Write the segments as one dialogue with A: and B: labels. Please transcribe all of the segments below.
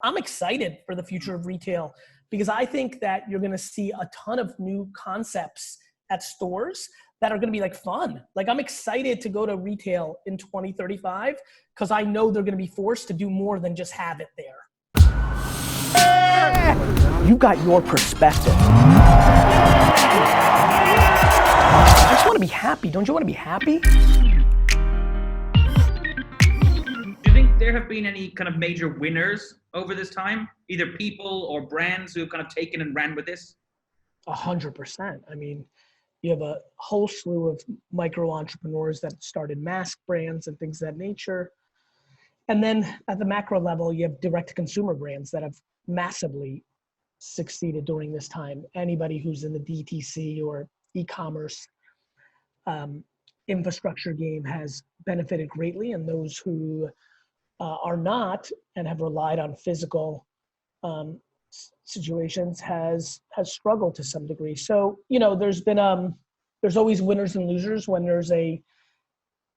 A: I'm excited for the future of retail because I think that you're going to see a ton of new concepts at stores that are going to be like fun. Like I'm excited to go to retail in 2035 because I know they're going to be forced to do more than just have it there. You got your perspective. I just want to be happy. Don't you want to be happy?
B: Do you think there have been any kind of major winners over this time? Either people or brands who have kind of taken and ran with this?
A: 100%. I mean, you have a whole slew of micro entrepreneurs that started mask brands and things of that nature. And then at the macro level, you have direct to consumer brands that have massively succeeded during this time. Anybody who's in the DTC or e-commerce infrastructure game has benefited greatly, and those who are not and have relied on physical situations has struggled to some degree. So, you know, there's been there's always winners and losers when there's a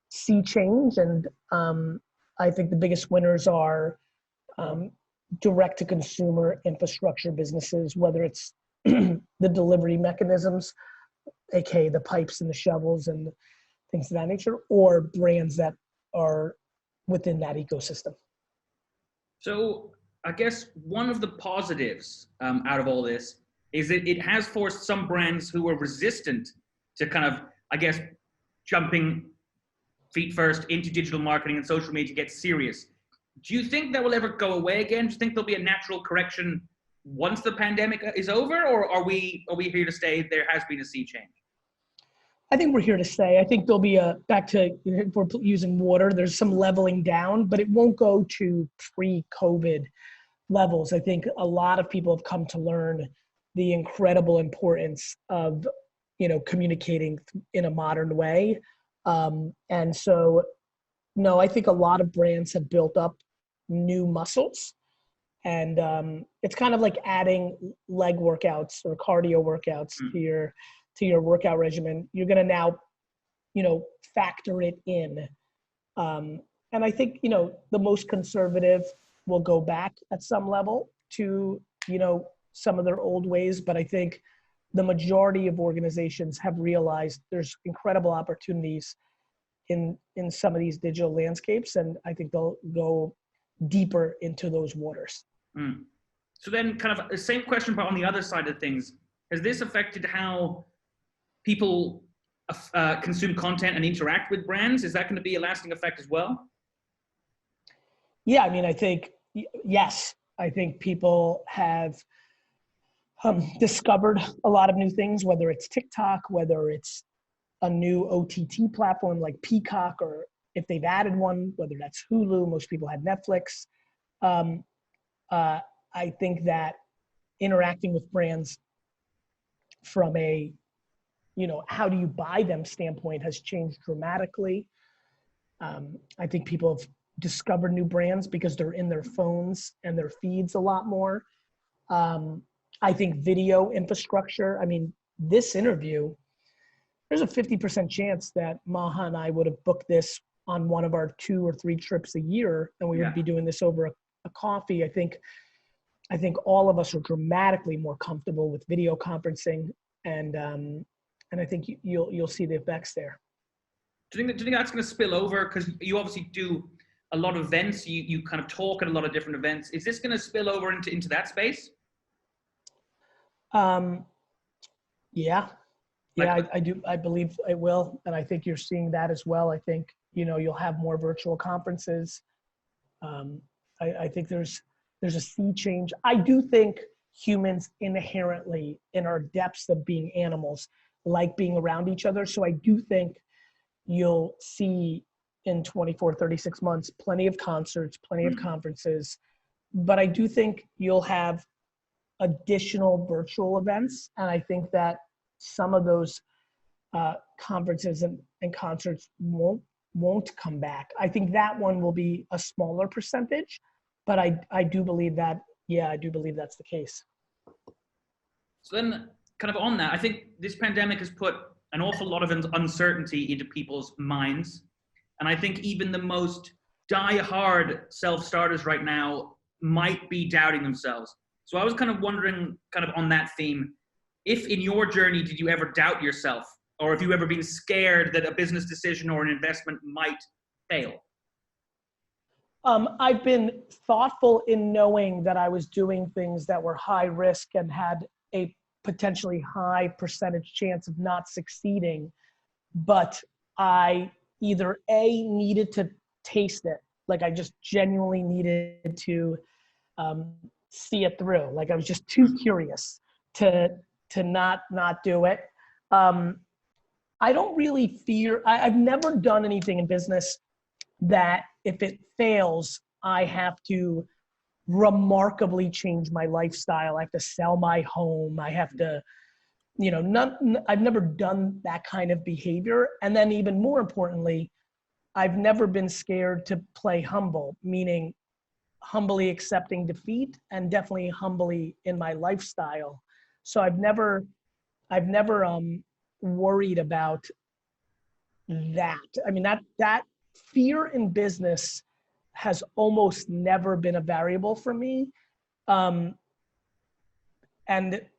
A: sea change, and I think the biggest winners are direct to consumer infrastructure businesses, whether it's the delivery mechanisms, aka the pipes and the shovels and things of that nature, or brands that are within that ecosystem.
B: So I guess one of the positives out of all this is that it has forced some brands who were resistant to kind of, I guess, jumping feet first into digital marketing and social media to get serious. Do you think that will ever go away again? Do you think there'll be a natural correction once the pandemic is over, or are we here to stay? There has been a sea change.
A: I think we're here to stay. I think there'll be back to, if we're using water, there's some leveling down, but it won't go to pre-COVID levels. I think a lot of people have come to learn the incredible importance of, you know, communicating in a modern way. And so, no, I think a lot of brands have built up new muscles, and it's kind of like adding leg workouts or cardio workouts to your workout regimen. You're going to now, you know, factor it in. And I think, you know, the most conservative will go back at some level to, you know, some of their old ways. But I think the majority of organizations have realized there's incredible opportunities in some of these digital landscapes. And I think they'll go deeper into those waters.
B: So then kind of the same question, but on the other side of things, has this affected how people consume content and interact with brands? Is that going to be a lasting effect as well?
A: Yeah, I mean, I think, yes, I think people have discovered a lot of new things, whether it's TikTok, whether it's a new OTT platform like Peacock, or if they've added one, whether that's Hulu, most people had Netflix. I think that interacting with brands from a, you know, how do you buy them standpoint has changed dramatically. I think people have discovered new brands because they're in their phones and their feeds a lot more. I think video infrastructure, I mean, this interview, there's a 50% chance that Maha and I would have booked this on one of our 2 or 3 trips a year, and we would be doing this over a coffee. I think all of us are dramatically more comfortable with video conferencing, and I think you'll see the effects there.
B: Do you think that's going to spill over? Because you obviously do a lot of events. You kind of talk at a lot of different events. Is this going to spill over into that space?
A: Yeah, I do. I believe it will, and I think you're seeing that as well. I think, you know, you'll have more virtual conferences. I think there's a sea change. I do think humans inherently, in our depths of being animals, like being around each other. So I do think you'll see in 24, 36 months, plenty of concerts, plenty of conferences, but I do think you'll have additional virtual events. And I think that some of those conferences and concerts won't come back. I think that one will be a smaller percentage, but I do believe that, I do believe that's the case.
B: So then kind of on that, I think this pandemic has put an awful lot of uncertainty into people's minds. And I think even the most die-hard self-starters right now might be doubting themselves. So I was kind of wondering, kind of on that theme, if in your journey, did you ever doubt yourself? Or have you ever been scared that a business decision or an investment might fail?
A: I've been thoughtful in knowing that I was doing things that were high risk and had a potentially high percentage chance of not succeeding. But I either A, needed to taste it, like I just genuinely needed to see it through. Like I was just too curious to not do it. I don't really fear, I've never done anything in business that if it fails, I have to remarkably change my lifestyle. I have to sell my home. I have to, I've never done that kind of behavior. And then even more importantly, I've never been scared to play humble, meaning humbly accepting defeat and definitely humbly in my lifestyle. So I've never worried about that. I mean, that fear in business has almost never been a variable for me. And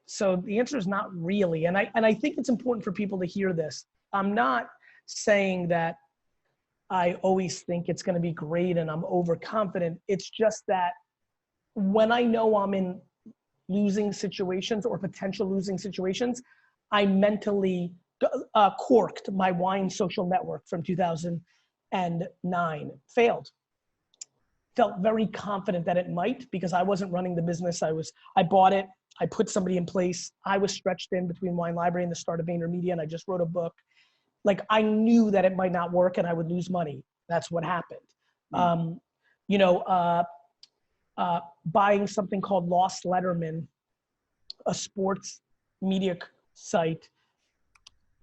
A: so the answer is not really. And I think it's important for people to hear this. I'm not saying that I always think it's going to be great and I'm overconfident. It's just that when I know I'm in losing situations or potential losing situations, I mentally corked my wine social network from 2009, failed. Felt very confident that it might because I wasn't running the business. I bought it. I put somebody in place. I was stretched in between Wine Library and the start of VaynerMedia, and I just wrote a book. Like I knew that it might not work and I would lose money. That's what happened. Buying something called Lost Letterman, a sports media site,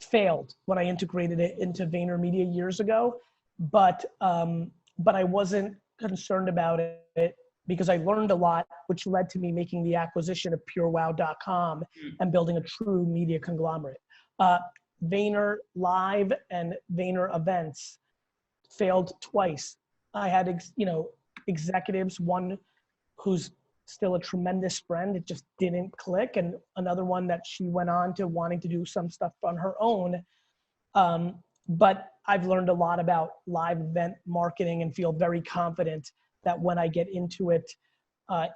A: failed when I integrated it into VaynerMedia years ago. But I wasn't concerned about it because I learned a lot, which led to me making the acquisition of purewow.com and building a true media conglomerate. Vayner Live and Vayner Events failed twice. I had, executives, one who's still a tremendous friend, it just didn't click, and another one that she went on to wanting to do some stuff on her own. But I've learned a lot about live event marketing and feel very confident that when I get into it,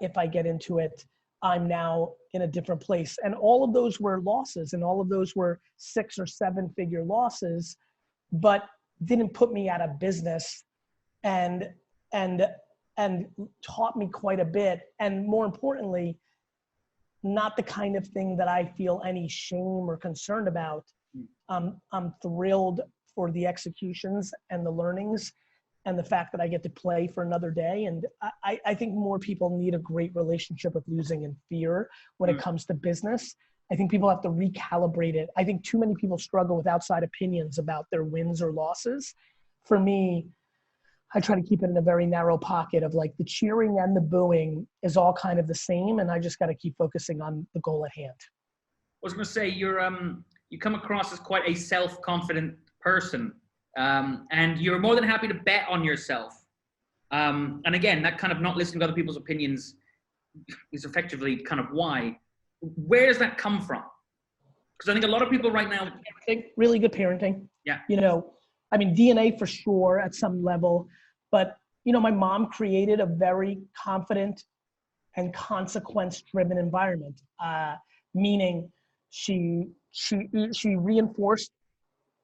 A: if I get into it, I'm now in a different place. And all of those were losses and all of those were 6 or 7 figure losses, but didn't put me out of business and taught me quite a bit. And more importantly, not the kind of thing that I feel any shame or concern about. I'm thrilled for the executions and the learnings and the fact that I get to play for another day. And I think more people need a great relationship with losing and fear when it comes to business. I think people have to recalibrate it. I think too many people struggle with outside opinions about their wins or losses. For me, I try to keep it in a very narrow pocket of like the cheering and the booing is all kind of the same. And I just got to keep focusing on the goal at hand.
B: I was going to say, you come across as quite a self-confident person. And you're more than happy to bet on yourself. And again, that kind of not listening to other people's opinions is effectively kind of why. Where does that come from? Because I think a lot of people right now...
A: Really good parenting.
B: Yeah.
A: DNA for sure at some level. But, my mom created a very confident and consequence-driven environment, meaning she reinforced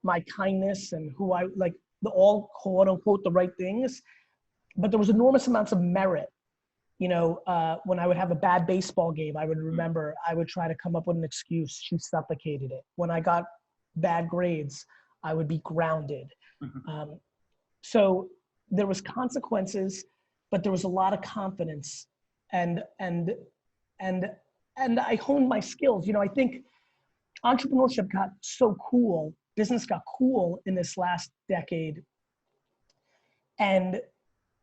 A: my kindness and who I like, all quote unquote the right things, but there was enormous amounts of merit. When I would have a bad baseball game, I would remember I would try to come up with an excuse. She suffocated it. When I got bad grades, I would be grounded. So there was consequences, but there was a lot of confidence, and I honed my skills. I think entrepreneurship got so cool. Business got cool in this last decade. And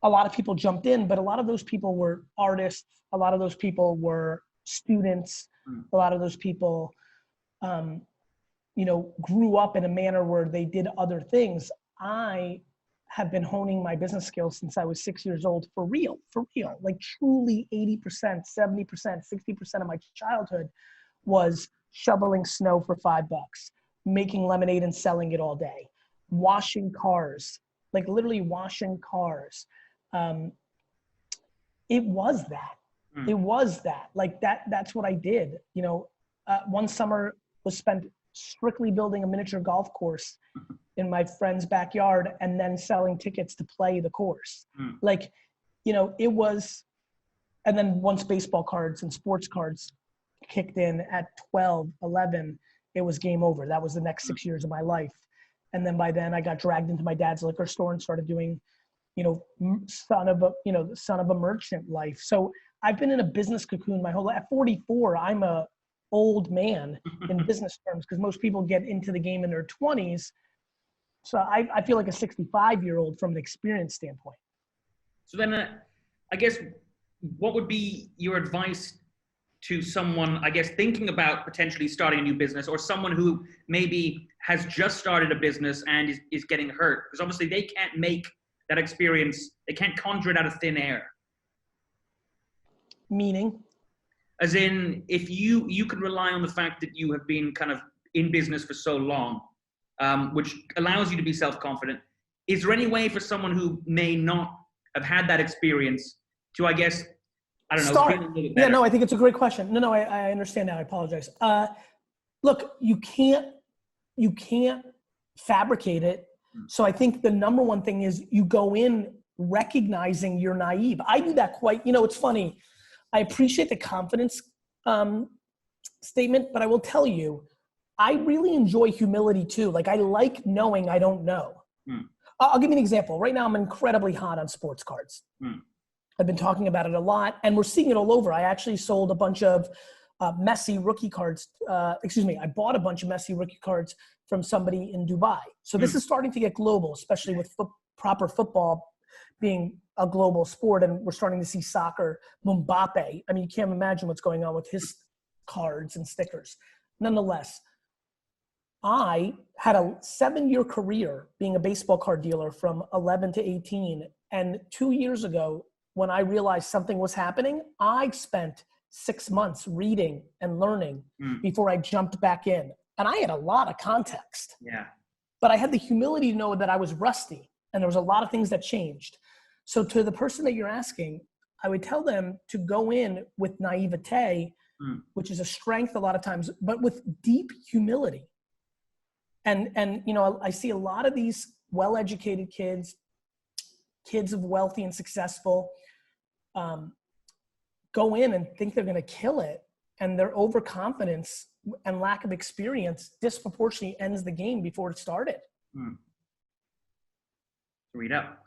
A: a lot of people jumped in, but a lot of those people were artists. A lot of those people were students. A lot of those people, grew up in a manner where they did other things. I have been honing my business skills since I was 6 years old, for real, like truly 80%, 70%, 60% of my childhood was shoveling snow for $5, making lemonade and selling it all day, washing cars, like literally washing cars. It was that. It was that. Like that's what I did. You know, one summer was spent strictly building a miniature golf course in my friend's backyard and then selling tickets to play the course. Like, you know, it was, and then once baseball cards and sports cards kicked in at 12, 11, it was game over. That was the next 6 years of my life. And then by then I got dragged into my dad's liquor store and started doing, you know, son of a merchant life. So I've been in a business cocoon my whole life. At 44, I'm a old man in business terms, because most people get into the game in their 20s. So I feel like a 65-year-old from an experience standpoint.
B: So then I guess what would be your advice to someone, I guess, thinking about potentially starting a new business, or someone who maybe has just started a business and is getting hurt? Because obviously they can't make that experience, they can't conjure it out of thin air.
A: Meaning?
B: As in, if you could rely on the fact that you have been kind of in business for so long, which allows you to be self-confident, is there any way for someone who may not have had that experience to, I guess, I don't know,
A: start?
B: feel a little bit better?
A: Yeah, no, I think it's a great question. No, I understand now. I apologize. Look, you can't fabricate it. So I think the number one thing is you go in recognizing you're naive. I do that quite, you know, it's funny. I appreciate the confidence statement, but I will tell you, I really enjoy humility too. Like, I like knowing I don't know. I'll give you an example. Right now I'm incredibly hot on sports cards. I've been talking about it a lot, and we're seeing it all over. I actually sold a bunch of Messi rookie cards. I bought a bunch of Messi rookie cards from somebody in Dubai. So this is starting to get global, especially with proper football being a global sport, and we're starting to see soccer. Mbappe, I mean, you can't imagine what's going on with his cards and stickers. Nonetheless, I had a 7-year career being a baseball card dealer from 11 to 18. And 2 years ago, when I realized something was happening, I spent 6 months reading and learning before I jumped back in. And I had a lot of context.
B: Yeah.
A: But I had the humility to know that I was rusty, and there was a lot of things that changed. So to the person that you're asking, I would tell them to go in with naivete, which is a strength a lot of times, but with deep humility. And you know, I see a lot of these well-educated kids of wealthy and successful, go in and think they're going to kill it, and their overconfidence and lack of experience disproportionately ends the game before it started.
B: Read up.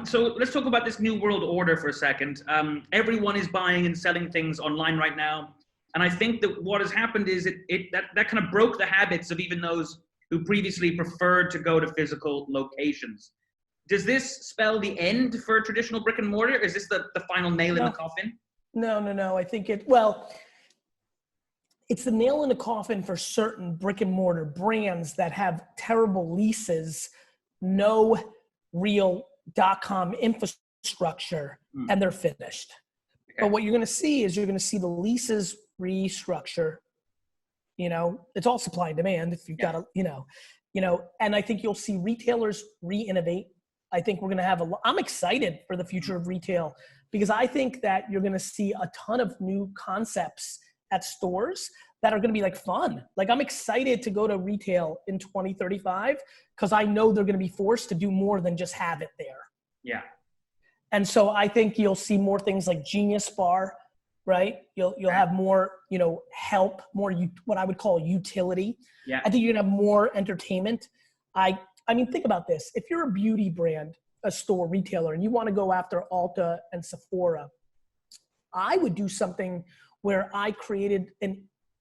B: So let's talk about this new world order for a second. Everyone is buying and selling things online right now. And I think that what has happened is that kind of broke the habits of even those who previously preferred to go to physical locations. Does this spell the end for traditional brick and mortar? Is this the final nail in the coffin?
A: No. I think it's the nail in the coffin for certain brick and mortar brands that have terrible leases, no real .com infrastructure, and they're finished. Okay. But what you're going to see is the leases restructure. You know, it's all supply and demand. If you've got to, and I think you'll see retailers re-innovate. I think we're going to have I'm excited for the future of retail, because I think that you're going to see a ton of new concepts at stores that are going to be like fun. Like, I'm excited to go to retail in 2035 because I know they're going to be forced to do more than just have it there.
B: Yeah.
A: And so I think you'll see more things like Genius Bar, right? You'll have more, help, more what I would call utility.
B: Yeah.
A: I think you're going to have more entertainment. I mean, think about this. If you're a beauty brand, a store, retailer, and you want to go after Ulta and Sephora, I would do something where I created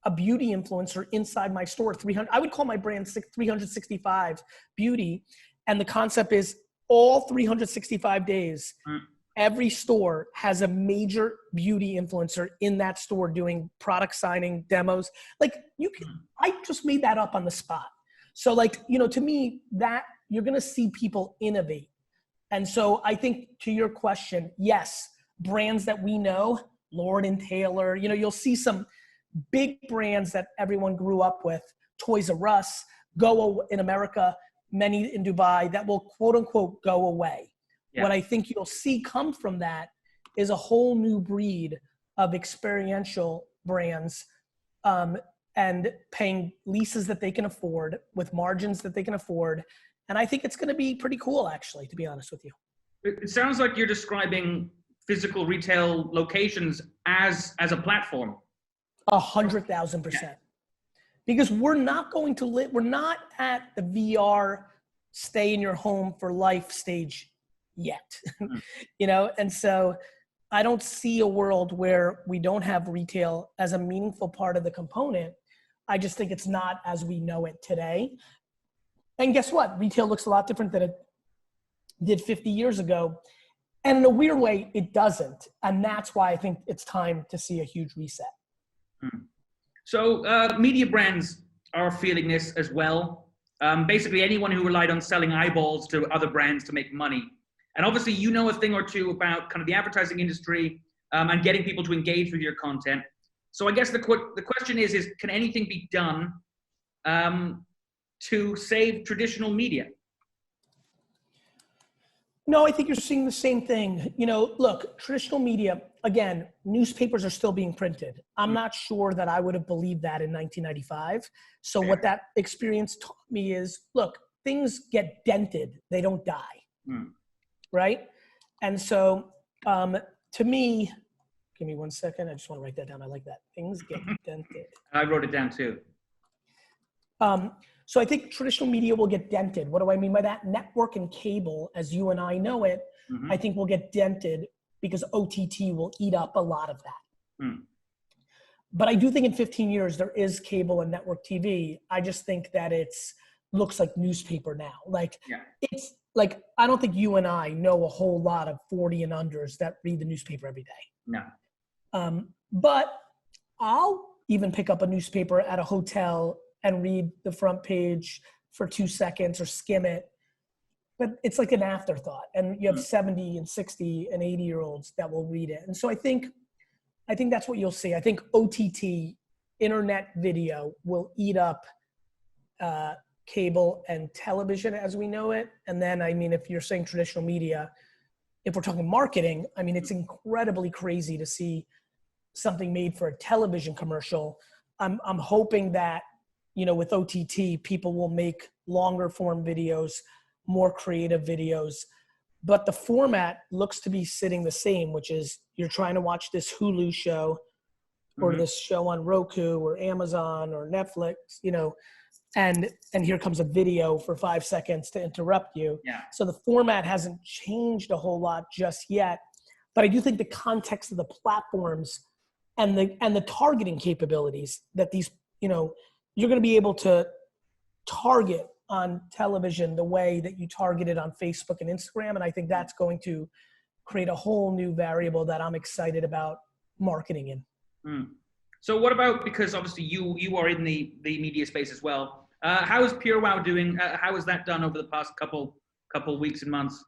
A: a beauty influencer inside my store. I would call my brand 365 Beauty. And the concept is all 365 days, every store has a major beauty influencer in that store doing product signing, demos. Like, I just made that up on the spot. So, like, to me, that you're going to see people innovate. And so I think to your question, yes, brands that we know, Lord and Taylor, you'll see some big brands that everyone grew up with, Toys R Us, go in America, many in Dubai, that will quote unquote go away. Yeah. What I think you'll see come from that is a whole new breed of experiential brands and paying leases that they can afford with margins that they can afford. And I think it's going to be pretty cool, actually, to be honest with you.
B: It sounds like you're describing physical retail locations as a platform.
A: 100,000%. Because we're not going to live, we're not at the VR stay in your home for life stage yet, and so I don't see a world where we don't have retail as a meaningful part of the component. I just think it's not as we know it today. And guess what? Retail looks a lot different than it did 50 years ago. And in a weird way, it doesn't. And that's why I think it's time to see a huge reset.
B: So media brands are feeling this as well. Basically, anyone who relied on selling eyeballs to other brands to make money. And obviously, you know a thing or two about kind of the advertising industry and getting people to engage with your content. So I guess the question is can anything be done to save traditional media?
A: No, I think you're seeing the same thing. Look, traditional media, again, newspapers are still being printed. I'm not sure that I would have believed that in 1995. So what that experience taught me is, look, things get dented. They don't die. Right? And so to me, give me 1 second. I just want to write that down. I like that. Things get dented.
B: I wrote it down too.
A: So I think traditional media will get dented. What do I mean by that? Network and cable, as you and I know it, I think will get dented because OTT will eat up a lot of that. But I do think in 15 years, there is cable and network TV. I just think that looks like newspaper now. It's like, I don't think you and I know a whole lot of 40 and unders that read the newspaper every day.
B: No.
A: But I'll even pick up a newspaper at a hotel and read the front page for 2 seconds or skim it. But it's like an afterthought. And you have 70 and 60 and 80-year-olds that will read it. And so I think that's what you'll see. I think OTT, internet video, will eat up cable and television as we know it. And then, if you're saying traditional media, if we're talking marketing, it's incredibly crazy to see something made for a television commercial. I'm hoping that, with OTT, people will make longer form videos, more creative videos, but the format looks to be sitting the same, which is you're trying to watch this Hulu show or this show on Roku or Amazon or Netflix, and here comes a video for 5 seconds to interrupt you.
B: Yeah.
A: So the format hasn't changed a whole lot just yet, but I do think the context of the platforms and the targeting capabilities that these, you're going to be able to target on television the way that you targeted on Facebook and Instagram. And I think that's going to create a whole new variable that I'm excited about marketing in.
B: So what about, because obviously you are in the media space as well. How is PureWow doing? How has that done over the past couple weeks and months?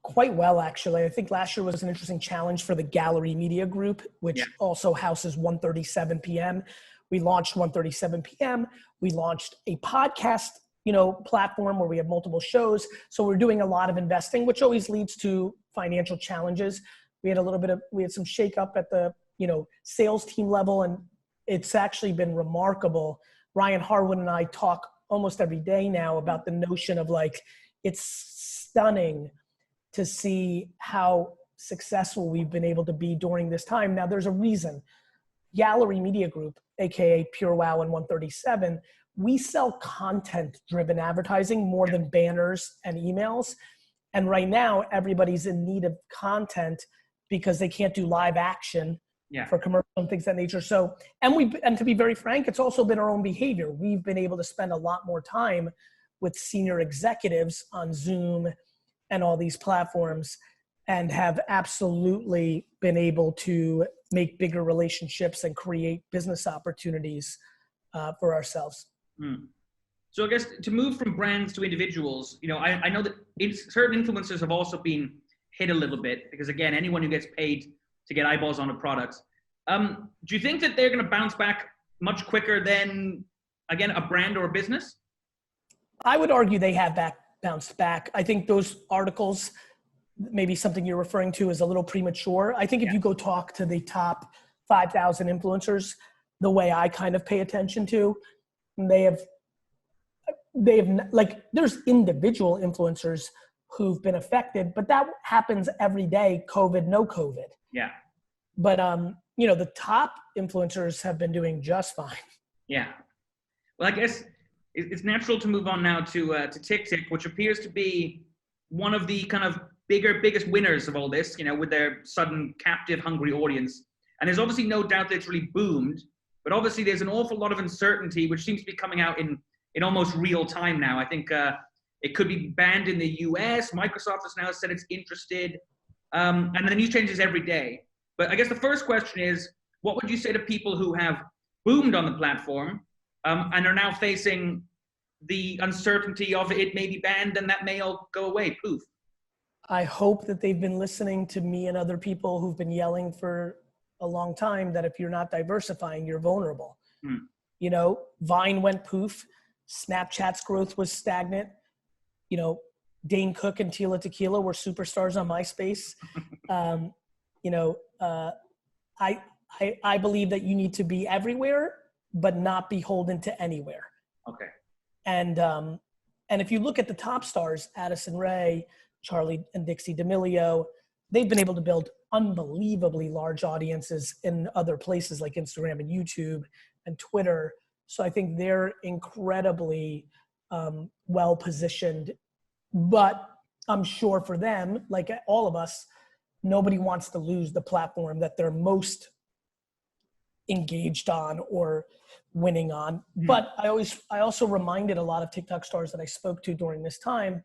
A: Quite well, actually. I think last year was an interesting challenge for the Garyvee Media Group, which also houses 1:37 p.m. We launched 1:37 p.m. We launched a podcast, platform where we have multiple shows. So we're doing a lot of investing, which always leads to financial challenges. We had some shakeup at the, sales team level, and it's actually been remarkable. Ryan Harwood and I talk almost every day now about the notion of it's stunning to see how successful we've been able to be during this time. Now there's a reason. Garyvee Media Group, AKA PureWow and 137, we sell content-driven advertising more than banners and emails. And right now, everybody's in need of content because they can't do live action for commercial and things of that nature. So, and to be very frank, it's also been our own behavior. We've been able to spend a lot more time with senior executives on Zoom and all these platforms, and have absolutely been able to make bigger relationships and create business opportunities for ourselves.
B: So I guess to move from brands to individuals, I know that certain influencers have also been hit a little bit because, again, anyone who gets paid to get eyeballs on a product. Do you think that they're going to bounce back much quicker than, again, a brand or a business?
A: I would argue they have bounced back. I think those articles, maybe something you're referring to, is a little premature. I think if you go talk to the top 5,000 influencers, the way I kind of pay attention to, they have like, there's individual influencers who've been affected, but that happens every day, COVID, no COVID.
B: Yeah.
A: But, the top influencers have been doing just fine. Yeah.
B: Well, I guess it's natural to move on now to TikTok, which appears to be one of the kind of biggest winners of all this, with their sudden captive, hungry audience. And there's obviously no doubt that it's really boomed, but obviously there's an awful lot of uncertainty, which seems to be coming out in almost real time now. I think it could be banned in the US. Microsoft has now said it's interested. And the news changes every day. But I guess the first question is, what would you say to people who have boomed on the platform and are now facing the uncertainty of it may be banned and that may all go away, poof?
A: I hope that they've been listening to me and other people who've been yelling for a long time that if you're not diversifying, you're vulnerable. Vine went poof. Snapchat's growth was stagnant. Dane Cook and Tila Tequila were superstars on MySpace. I believe that you need to be everywhere, but not beholden to anywhere.
B: Okay.
A: And if you look at the top stars, Addison Rae, Charlie and Dixie D'Amelio, they've been able to build unbelievably large audiences in other places like Instagram and YouTube and Twitter. So I think they're incredibly well positioned. But I'm sure for them, like all of us, nobody wants to lose the platform that they're most engaged on or winning on. But I also reminded a lot of TikTok stars that I spoke to during this time,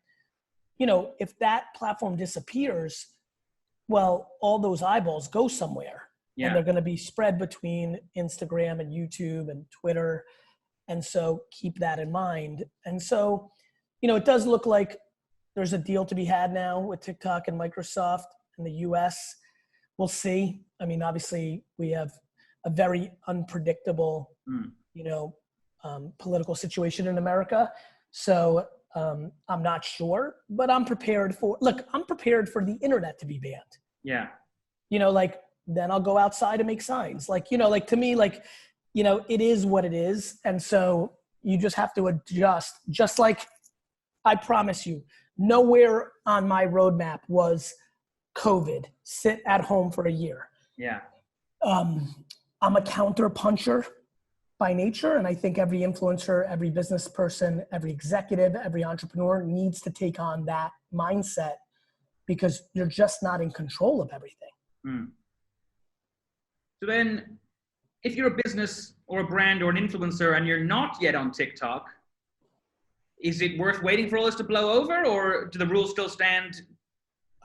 A: if that platform disappears, well, all those eyeballs go somewhere. Yeah. And they're going to be spread between Instagram and YouTube and Twitter. And so keep that in mind. And so, it does look like there's a deal to be had now with TikTok and Microsoft in the US. We'll see. I mean, obviously we have a very unpredictable, political situation in America. So I'm not sure, but I'm prepared for the internet to be banned.
B: Yeah.
A: Then I'll go outside and make signs. To me, it is what it is. And so you just have to adjust. Just like I promise you, nowhere on my roadmap was COVID, sit at home for a year.
B: Yeah.
A: I'm a counter puncher by nature. And I think every influencer, every business person, every executive, every entrepreneur needs to take on that mindset because you're just not in control of everything.
B: So then if you're a business or a brand or an influencer and you're not yet on TikTok, is it worth waiting for all this to blow over, or do the rules still stand?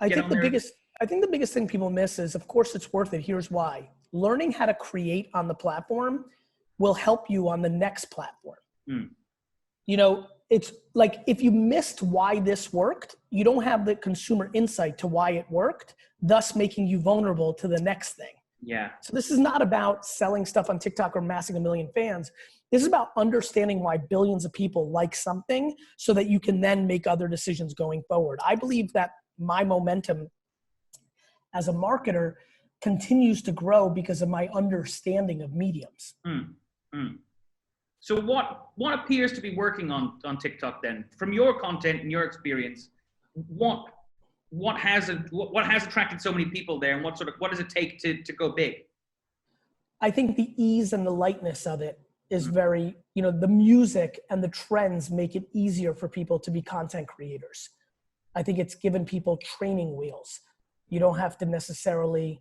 A: I think the biggest thing people miss is, of course it's worth it. Here's why. Learning how to create on the platform will help you on the next platform. It's like if you missed why this worked, you don't have the consumer insight to why it worked, thus making you vulnerable to the next thing.
B: Yeah.
A: So this is not about selling stuff on TikTok or amassing 1 million fans. This is about understanding why billions of people like something so that you can then make other decisions going forward. I believe that my momentum as a marketer continues to grow because of my understanding of mediums.
B: So what appears to be working on TikTok then? From your content and your experience, what has attracted so many people there, and what does it take to go big?
A: I think the ease and the lightness of it is very, the music and the trends make it easier for people to be content creators. I think it's given people training wheels. You don't have to necessarily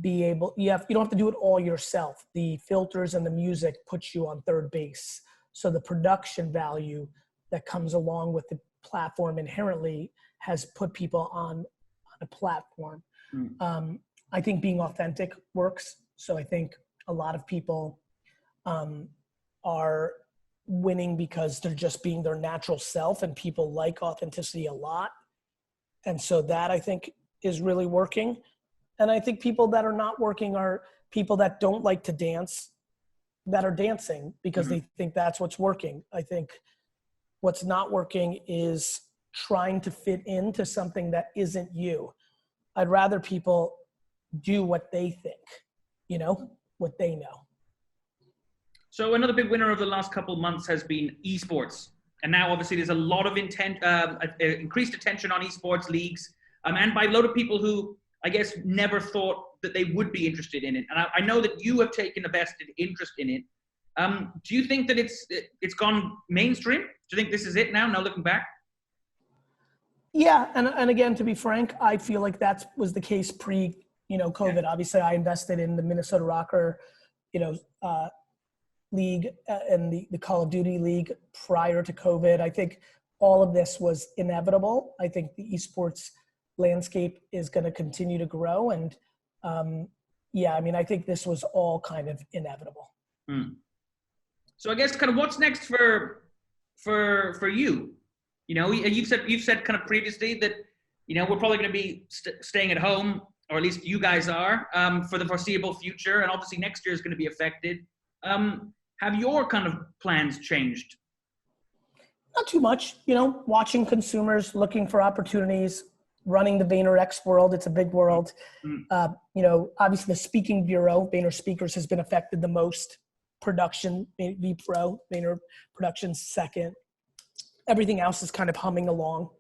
A: you don't have to do it all yourself. The filters and the music puts you on third base. So the production value that comes along with the platform inherently has put people on a platform. I think being authentic works. So I think a lot of people are winning because they're just being their natural self, and people like authenticity a lot. And so that, I think, is really working. And I think people that are not working are people that don't like to dance, that are dancing because they think that's what's working. I think what's not working is trying to fit into something that isn't you. I'd rather people do what they think, you know, what they know.
B: So another big winner of the last couple of months has been esports. And now obviously there's a lot of increased attention on esports leagues, and by a lot of people who I guess never thought that they would be interested in it. And I know that you have taken a vested interest in it. Do you think that it's gone mainstream? Do you think this is it now, no looking back?
A: Yeah, and again, to be frank, I feel like that was the case pre, COVID. Yeah. Obviously, I invested in the Minnesota Rocker, league and the Call of Duty league prior to COVID. I think all of this was inevitable. I think the esports landscape is going to continue to grow, and I think this was all kind of inevitable.
B: So I guess kind of what's next for you? You've said kind of previously that we're probably going to be staying at home, or at least you guys are, for the foreseeable future, and obviously next year is going to be affected. Have your kind of plans changed?
A: Not too much, watching consumers, looking for opportunities, running the VaynerX world. It's a big world. Obviously the speaking bureau, Vayner Speakers, has been affected the most. Production, vPro, Vayner Productions second. Everything else is kind of humming along.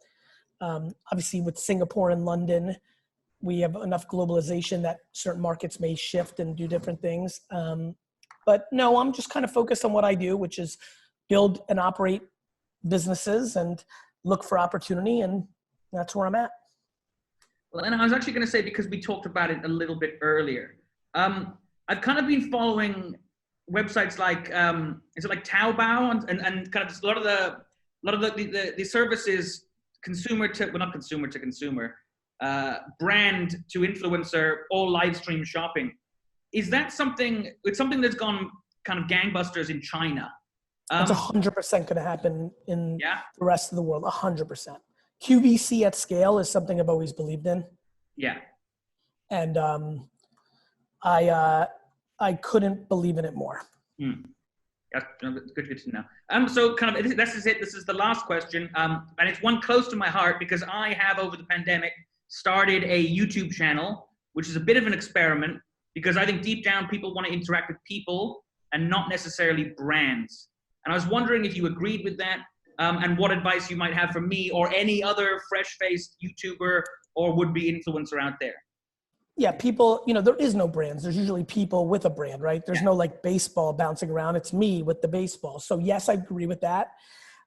A: Obviously with Singapore and London, we have enough globalization that certain markets may shift and do different things. But no, I'm just kind of focused on what I do, which is build and operate businesses and look for opportunity, and that's where I'm at.
B: Well, and I was actually going to say, because we talked about it a little bit earlier, I've kind of been following websites like, is it like Taobao and kind of a lot of the services, not consumer to consumer, brand to influencer, all live stream shopping. Is that something? It's something that's gone kind of gangbusters in China.
A: It's 100% going to happen in the rest of the world. 100%. QVC at scale is something I've always believed in.
B: Yeah.
A: And I couldn't believe in it more.
B: That's good to know. So kind of this is it. This is the last question, and it's one close to my heart because I have over the pandemic started a YouTube channel, which is a bit of an experiment. Because I think deep down, people want to interact with people and not necessarily brands. And I was wondering if you agreed with that, and what advice you might have for me or any other fresh-faced YouTuber or would-be influencer out there.
A: Yeah, people, there is no brands. There's usually people with a brand, right? There's no like baseball bouncing around. It's me with the baseball. So yes, I agree with that.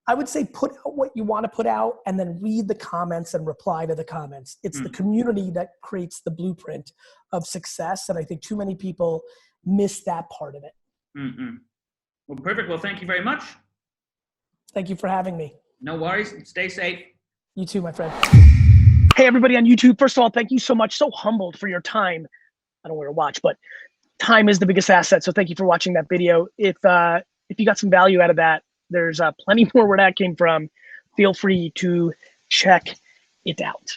A: I would say put out what you want to put out and then read the comments and reply to the comments. It's the community that creates the blueprint of success. And I think too many people miss that part of it.
B: Well, perfect. Well, thank you very much.
A: Thank you for having me.
B: No worries. Stay safe.
A: You too, my friend. Hey, everybody on YouTube. First of all, thank you so much. So humbled for your time. I don't wear a watch, but time is the biggest asset. So thank you for watching that video. If you got some value out of that, there's plenty more where that came from. Feel free to check it out.